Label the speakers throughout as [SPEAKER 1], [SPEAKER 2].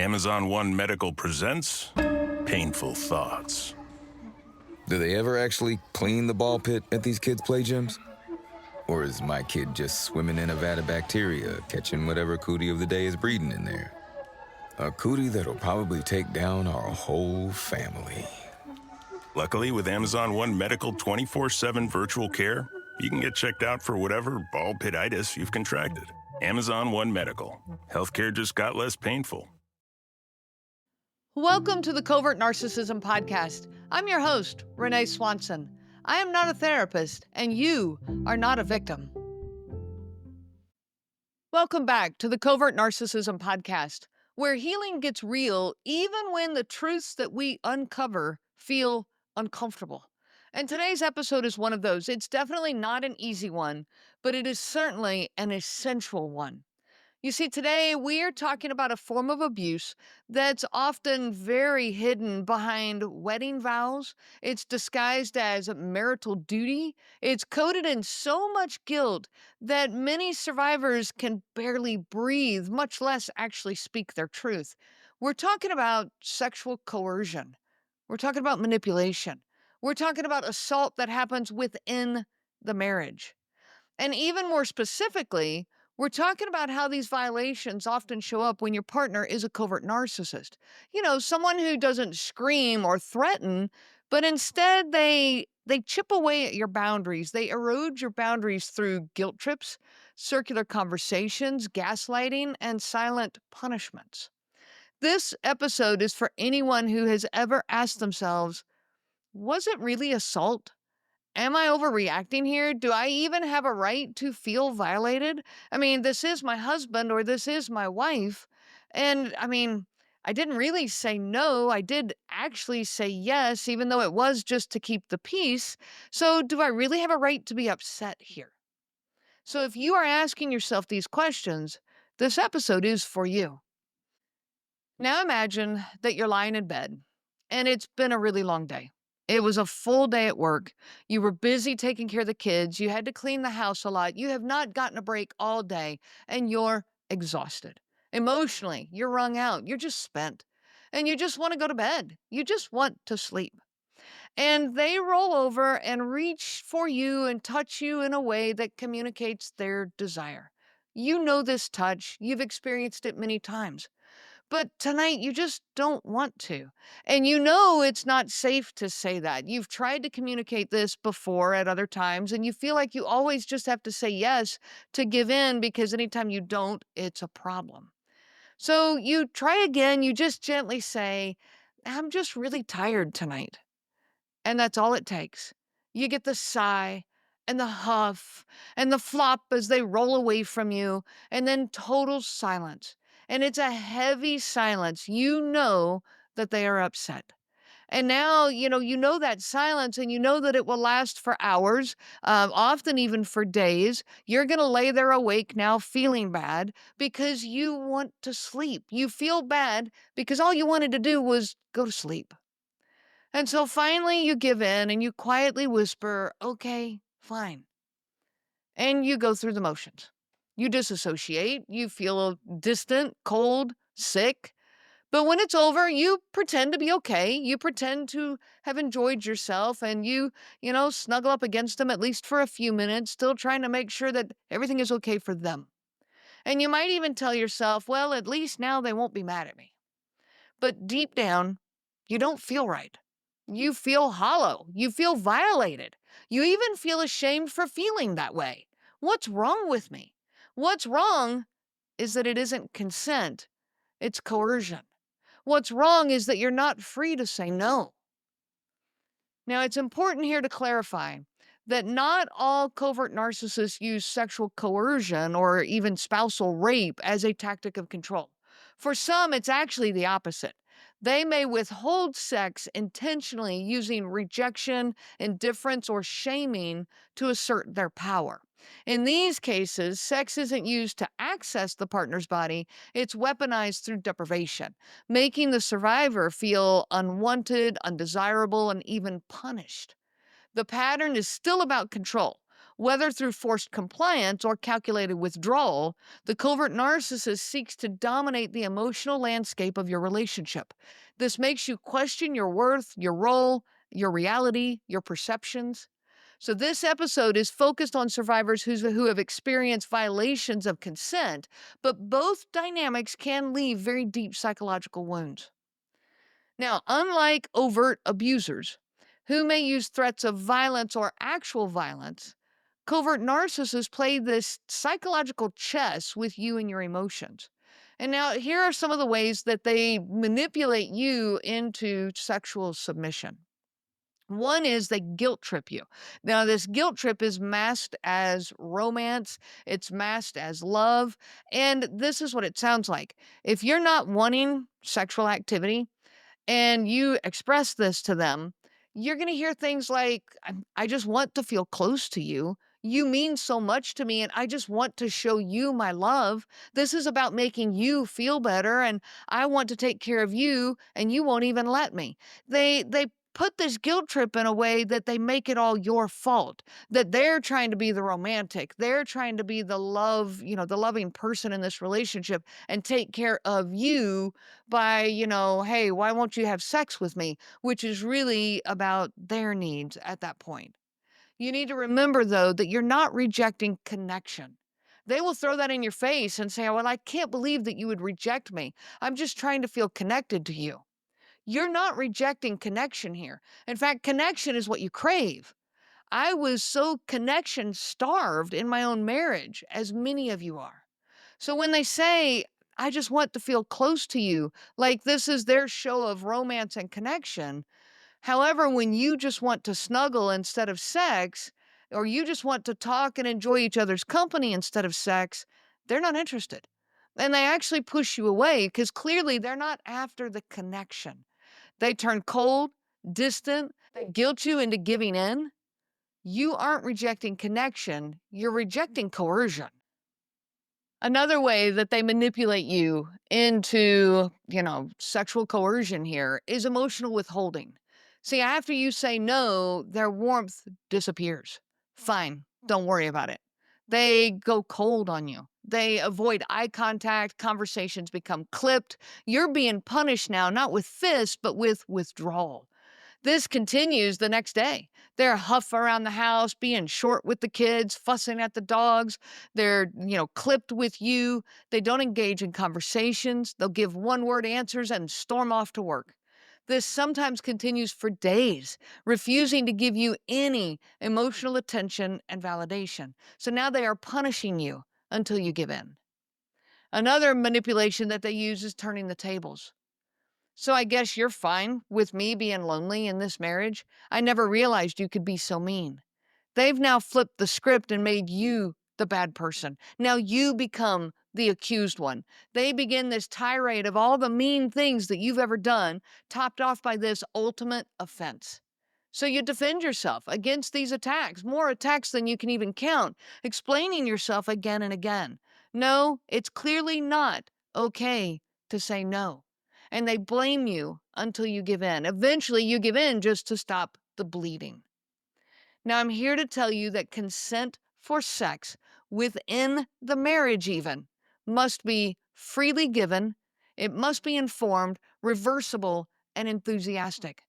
[SPEAKER 1] Amazon One Medical presents Painful Thoughts.
[SPEAKER 2] Do they ever actually clean the ball pit at these kids' play gyms? Or is my kid just swimming in a vat of bacteria, catching whatever cootie of the day is breeding in there? A cootie that'll probably take down our whole family.
[SPEAKER 1] Luckily, with Amazon One Medical 24/7 virtual care, you can get checked out for whatever ball pititis you've contracted. Amazon One Medical. Healthcare just got less painful.
[SPEAKER 3] Welcome to the Covert Narcissism Podcast. I'm your host, Renee Swanson. I am not a therapist, and you are not a victim. Welcome back to the Covert Narcissism Podcast, where healing gets real even when the truths that we uncover feel uncomfortable. And today's episode is one of those. It's definitely not an easy one, but it is certainly an essential one. You see, today we are talking about a form of abuse that's often very hidden behind wedding vows. It's disguised as marital duty. It's coded in so much guilt that many survivors can barely breathe, much less actually speak their truth. We're talking about sexual coercion. We're talking about manipulation. We're talking about assault that happens within the marriage. And even more specifically, we're talking about how these violations often show up when your partner is a covert narcissist. You know, someone who doesn't scream or threaten, but instead they chip away at your boundaries. They erode your boundaries through guilt trips, circular conversations, gaslighting, and silent punishments. This episode is for anyone who has ever asked themselves, was it really assault? Am I overreacting here? Do I even have a right to feel violated? I mean, this is my husband or this is my wife. And I didn't really say no. I did actually say yes, even though it was just to keep the peace. So do I really have a right to be upset here? So if you are asking yourself these questions, this episode is for you. Now imagine that you're lying in bed and it's been a really long day. It was a full day at work. You were busy taking care of the kids. You had to clean the house a lot. You have not gotten a break all day, and you're exhausted. Emotionally, you're wrung out. You're just spent, and you just want to go to bed. You just want to sleep. And they roll over and reach for you and touch you in a way that communicates their desire. You know this touch. You've experienced it many times. But tonight, you just don't want to. And you know it's not safe to say that. You've tried to communicate this before at other times, and you feel like you always just have to say yes to give in because anytime you don't, it's a problem. So you try again. You just gently say, I'm just really tired tonight. And that's all it takes. You get the sigh and the huff and the flop as they roll away from you, and then total silence. And it's a heavy silence. You know that they are upset. And now, you know that silence and you know that it will last for hours, often even for days. You're going to lay there awake now feeling bad because you want to sleep. You feel bad because all you wanted to do was go to sleep. And so finally you give in and you quietly whisper, okay, fine. And you go through the motions. You disassociate, you feel distant, cold, sick. But when it's over, you pretend to be okay. You pretend to have enjoyed yourself and you snuggle up against them at least for a few minutes, still trying to make sure that everything is okay for them. And you might even tell yourself, well, at least now they won't be mad at me. But deep down, you don't feel right. You feel hollow. You feel violated. You even feel ashamed for feeling that way. What's wrong with me? What's wrong is that it isn't consent, it's coercion. What's wrong is that you're not free to say no. Now, it's important here to clarify that not all covert narcissists use sexual coercion or even spousal rape as a tactic of control. For some, it's actually the opposite. They may withhold sex intentionally using rejection, indifference, or shaming to assert their power. In these cases, sex isn't used to access the partner's body, it's weaponized through deprivation, making the survivor feel unwanted, undesirable, and even punished. The pattern is still about control. Whether through forced compliance or calculated withdrawal, the covert narcissist seeks to dominate the emotional landscape of your relationship. This makes you question your worth, your role, your reality, your perceptions. So, this episode is focused on survivors who have experienced violations of consent, but both dynamics can leave very deep psychological wounds. Now, unlike overt abusers, who may use threats of violence or actual violence, covert narcissists play this psychological chess with you and your emotions. And now, here are some of the ways that they manipulate you into sexual submission. One is they guilt trip you. Now, this guilt trip is masked as romance, it's masked as love, and this is what it sounds like. If you're not wanting sexual activity, and you express this to them, you're going to hear things like, I just want to feel close to you. You mean so much to me, and I just want to show you my love. This is about making you feel better, and I want to take care of you, and you won't even let me. They put this guilt trip in a way that they make it all your fault, that they're trying to be the romantic, they're trying to be the love, the loving person in this relationship and take care of you by, hey, why won't you have sex with me? Which is really about their needs at that point. You need to remember, though, that you're not rejecting connection. They will throw that in your face and say, well, I can't believe that you would reject me. I'm just trying to feel connected to you. You're not rejecting connection here. In fact, connection is what you crave. I was so connection starved in my own marriage, as many of you are. So when they say, I just want to feel close to you, like this is their show of romance and connection. However, when you just want to snuggle instead of sex, or you just want to talk and enjoy each other's company instead of sex, they're not interested. And they actually push you away because clearly they're not after the connection. They turn cold, distant, they guilt you into giving in. You aren't rejecting connection, you're rejecting coercion. Another way that they manipulate you into, sexual coercion here is emotional withholding. See, after you say no, their warmth disappears. Fine, don't worry about it. They go cold on you. They avoid eye contact, conversations become clipped. You're being punished now, not with fists, but with withdrawal. This continues the next day. They're huff around the house, being short with the kids, fussing at the dogs. They're, clipped with you. They don't engage in conversations. They'll give one-word answers and storm off to work. This sometimes continues for days, refusing to give you any emotional attention and validation. So now they are punishing you until you give in. Another manipulation that they use is turning the tables. So I guess you're fine with me being lonely in this marriage. I never realized you could be so mean. They've now flipped the script and made you the bad person. Now you become the accused one. They begin this tirade of all the mean things that you've ever done, topped off by this ultimate offense. So you defend yourself against these attacks, more attacks than you can even count, explaining yourself again and again. No, it's clearly not okay to say no. And they blame you until you give in. Eventually, you give in just to stop the bleeding. Now, I'm here to tell you that consent for sex within the marriage even must be freely given, it must be informed, reversible, and enthusiastic.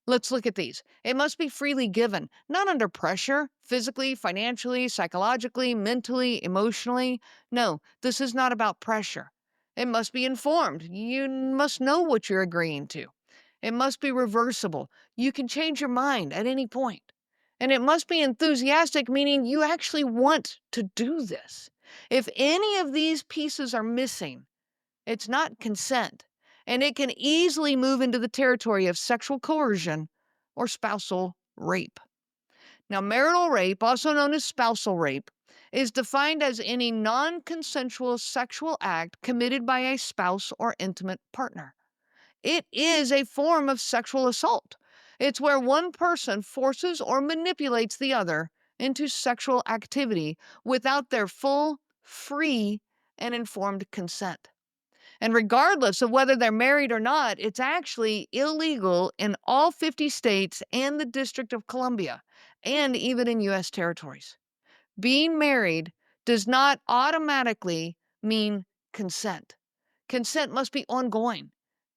[SPEAKER 3] Let's look at these. It must be freely given, not under pressure, physically, financially, psychologically, mentally, emotionally. No, this is not about pressure. It must be informed. You must know what you're agreeing to. It must be reversible. You can change your mind at any point. And it must be enthusiastic, meaning you actually want to do this. If any of these pieces are missing, it's not consent, and it can easily move into the territory of sexual coercion or spousal rape. Now, marital rape, also known as spousal rape, is defined as any non-consensual sexual act committed by a spouse or intimate partner. It is a form of sexual assault. It's where one person forces or manipulates the other into sexual activity without their full, free, and informed consent. And regardless of whether they're married or not, it's actually illegal in all 50 states and the District of Columbia, and even in U.S. territories. Being married does not automatically mean consent. Consent must be ongoing,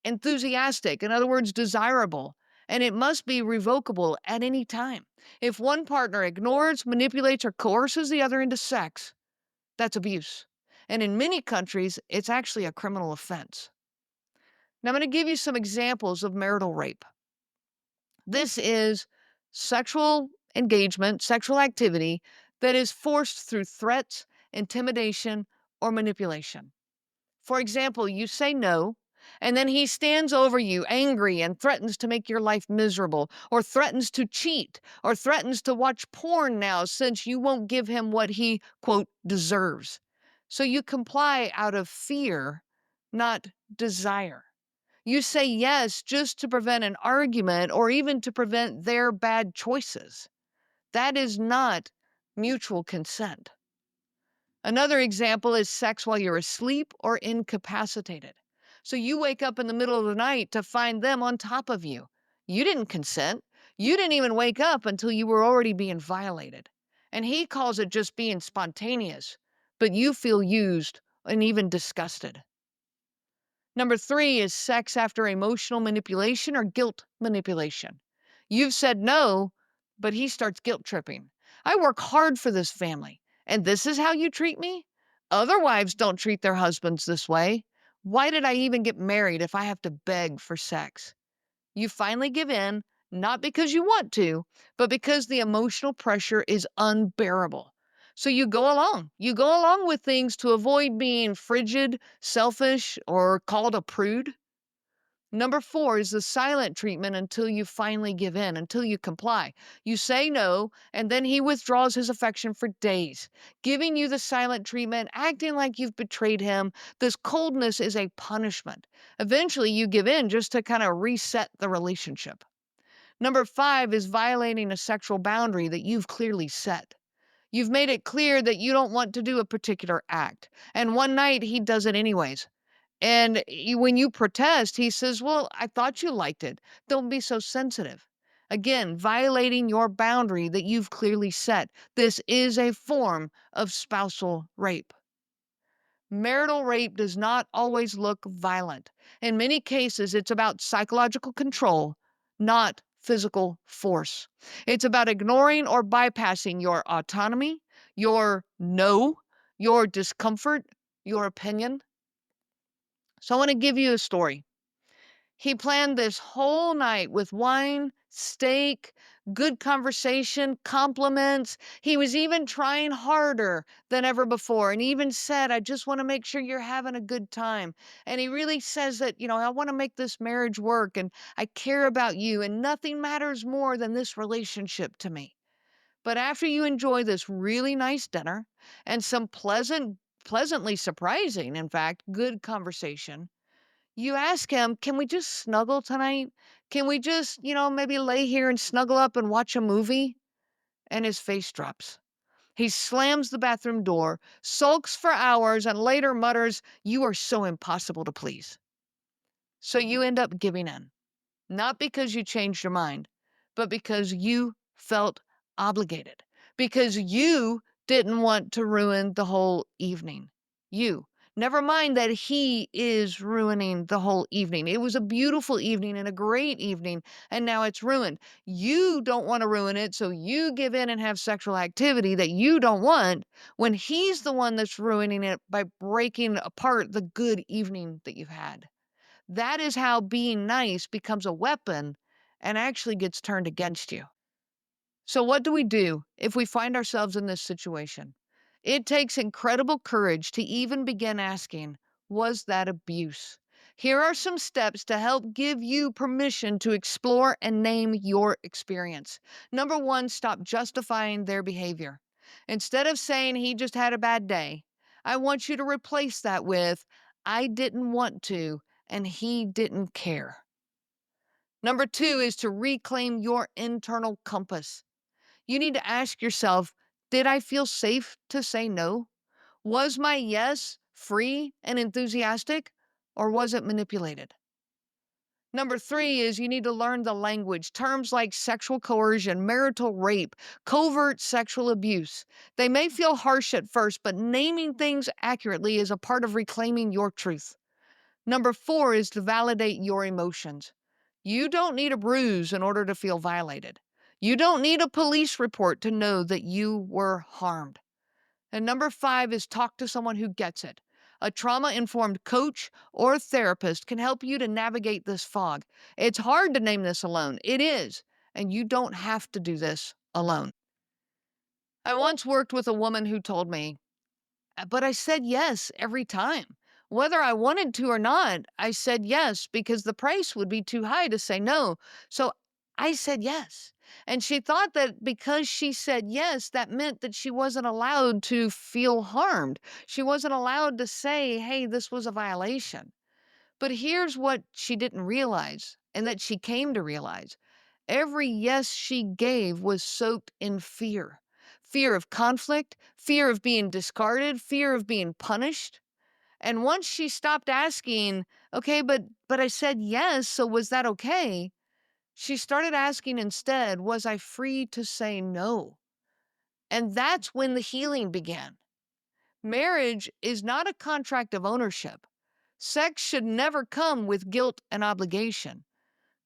[SPEAKER 3] enthusiastic, in other words, desirable, and it must be revocable at any time. If one partner ignores, manipulates, or coerces the other into sex, that's abuse. And in many countries, it's actually a criminal offense. Now, I'm going to give you some examples of marital rape. This is sexual engagement, sexual activity that is forced through threats, intimidation, or manipulation. For example, you say no, and then he stands over you angry and threatens to make your life miserable, or threatens to cheat, or threatens to watch porn now since you won't give him what he, quote, deserves. So you comply out of fear, not desire. You say yes just to prevent an argument or even to prevent their bad choices. That is not mutual consent. Another example is sex while you're asleep or incapacitated. So you wake up in the middle of the night to find them on top of you. You didn't consent. You didn't even wake up until you were already being violated. And he calls it just being spontaneous, but you feel used and even disgusted. Number 3 is sex after emotional manipulation or guilt manipulation. You've said no, but he starts guilt tripping. I work hard for this family, and this is how you treat me? Other wives don't treat their husbands this way. Why did I even get married if I have to beg for sex? You finally give in, not because you want to, but because the emotional pressure is unbearable. So you go along. You go along with things to avoid being frigid, selfish, or called a prude. Number 4 is the silent treatment until you finally give in, until you comply. You say no, and then he withdraws his affection for days, giving you the silent treatment, acting like you've betrayed him. This coldness is a punishment. Eventually, you give in just to kind of reset the relationship. Number 5 is violating a sexual boundary that you've clearly set. You've made it clear that you don't want to do a particular act, and one night he does it anyways. And when you protest, he says, well, I thought you liked it. Don't be so sensitive. Again, violating your boundary that you've clearly set. This is a form of spousal rape. Marital rape does not always look violent. In many cases, it's about psychological control, not physical force. It's about ignoring or bypassing your autonomy, your no, your discomfort, your opinion. So I want to give you a story. He planned this whole night with wine, steak, good conversation, compliments. He was even trying harder than ever before and even said, I just want to make sure you're having a good time. And he really says that, I want to make this marriage work and I care about you and nothing matters more than this relationship to me. But after you enjoy this really nice dinner and some pleasantly surprising, in fact, good conversation, you ask him, can we just snuggle tonight? Can we just, maybe lay here and snuggle up and watch a movie? And his face drops. He slams the bathroom door, sulks for hours, and later mutters, you are so impossible to please. So you end up giving in. Not because you changed your mind, but because you felt obligated. Because you didn't want to ruin the whole evening. You. Never mind that he is ruining the whole evening. It was a beautiful evening and a great evening, and now it's ruined. You don't want to ruin it, so you give in and have sexual activity that you don't want when he's the one that's ruining it by breaking apart the good evening that you've had. That is how being nice becomes a weapon and actually gets turned against you. So what do we do if we find ourselves in this situation? It takes incredible courage to even begin asking, was that abuse? Here are some steps to help give you permission to explore and name your experience. Number 1, stop justifying their behavior. Instead of saying he just had a bad day, I want you to replace that with, I didn't want to, and he didn't care. Number 2 is to reclaim your internal compass. You need to ask yourself, did I feel safe to say no? Was my yes free and enthusiastic, or was it manipulated? Number 3 is you need to learn the language. Terms like sexual coercion, marital rape, covert sexual abuse. They may feel harsh at first, but naming things accurately is a part of reclaiming your truth. Number 4 is to validate your emotions. You don't need a bruise in order to feel violated. You don't need a police report to know that you were harmed. And number 5 is talk to someone who gets it. A trauma-informed coach or therapist can help you to navigate this fog. It's hard to name this alone. It is. And you don't have to do this alone. I once worked with a woman who told me, but I said yes every time. Whether I wanted to or not, I said yes because the price would be too high to say no. So I said yes. And she thought that because she said yes, that meant that she wasn't allowed to feel harmed. She wasn't allowed to say, hey, this was a violation. But here's what she didn't realize, and that she came to realize. Every yes she gave was soaked in fear. Fear of conflict, fear of being discarded, fear of being punished. And once she stopped asking, okay, but I said yes, so was that okay? She started asking instead, was I free to say no? And that's when the healing began. Marriage is not a contract of ownership. Sex should never come with guilt and obligation.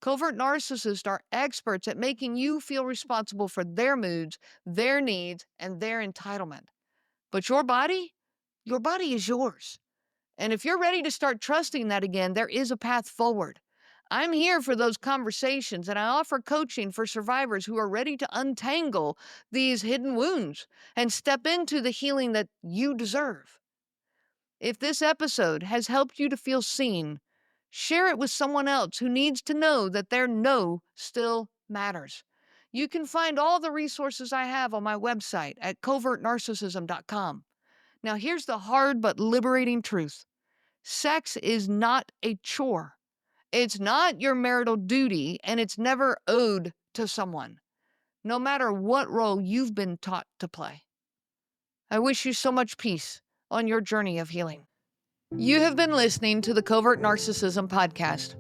[SPEAKER 3] Covert narcissists are experts at making you feel responsible for their moods, their needs, and their entitlement. But your body is yours. And if you're ready to start trusting that again, there is a path forward. I'm here for those conversations, and I offer coaching for survivors who are ready to untangle these hidden wounds and step into the healing that you deserve. If this episode has helped you to feel seen, share it with someone else who needs to know that their no still matters. You can find all the resources I have on my website at covertnarcissism.com. Now, here's the hard but liberating truth. Sex is not a chore. It's not your marital duty, and it's never owed to someone, no matter what role you've been taught to play. I wish you so much peace on your journey of healing. You have been listening to the Covert Narcissism Podcast,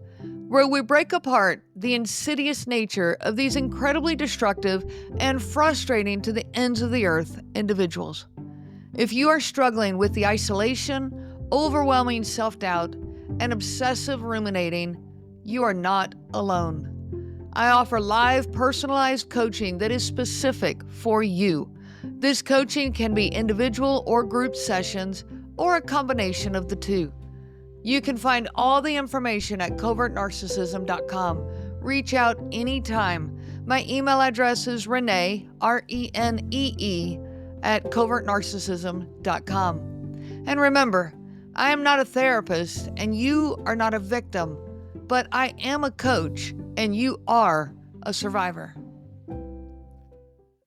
[SPEAKER 3] where we break apart the insidious nature of these incredibly destructive and frustrating to the ends of the earth individuals. If you are struggling with the isolation, overwhelming self-doubt, and obsessive ruminating, you are not alone. I offer live, personalized coaching that is specific for you. This coaching can be individual or group sessions, or a combination of the two. You can find all the information at covertnarcissism.com. Reach out anytime. My email address is Renee, R-E-N-E-E, at covertnarcissism.com. And remember, I am not a therapist and you are not a victim, but I am a coach and you are a survivor.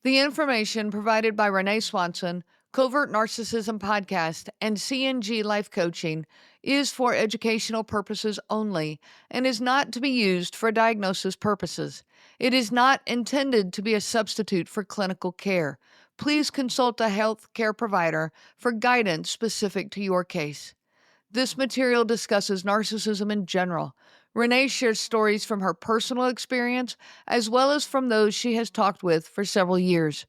[SPEAKER 3] The information provided by Renee Swanson, Covert Narcissism Podcast, and CNG Life Coaching is for educational purposes only and is not to be used for diagnosis purposes. It is not intended to be a substitute for clinical care. Please consult a health care provider for guidance specific to your case. This material discusses narcissism in general. Renee shares stories from her personal experience as well as from those she has talked with for several years.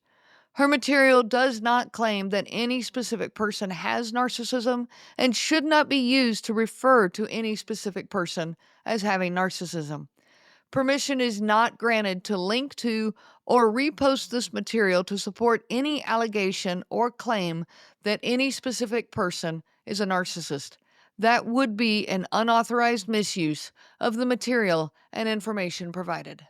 [SPEAKER 3] Her material does not claim that any specific person has narcissism and should not be used to refer to any specific person as having narcissism. Permission is not granted to link to or repost this material to support any allegation or claim that any specific person is a narcissist. That would be an unauthorized misuse of the material and information provided.